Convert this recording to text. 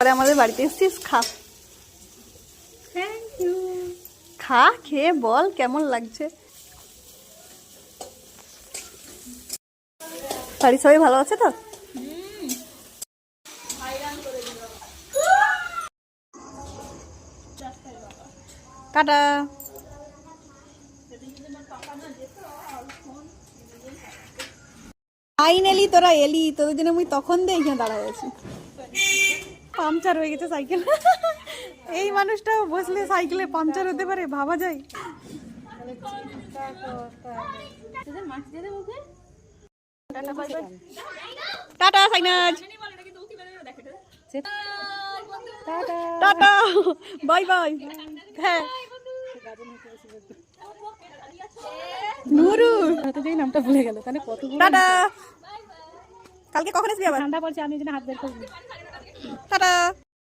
আমাদের বাড়িতে এসেছিস, খা। Thank you. খা, খেয়ে বল কেমন লাগছে। বাড়ি সবাই ভালো আছে তো? টাটা। ফাইনালি তোরা এলি, তোদের জন্য আমি তখন দিয়ে এখানে দাঁড়ায় আছি। পাংচার হয়ে গেছে সাইকেল। এই মানুষটা বসলে সাইকেলে পাংচার হতে পারে, ভাবা যায়? Tata Sainaz, tata, bye bye. হ্যাঁ নুরু, যেই নামটা ভুলে গেল, তাহলে কত টাটা। কালকে কখন আসবি আবার? ঠান্ডা পড়ছে, আমি এই জন্য হাত বের করবি।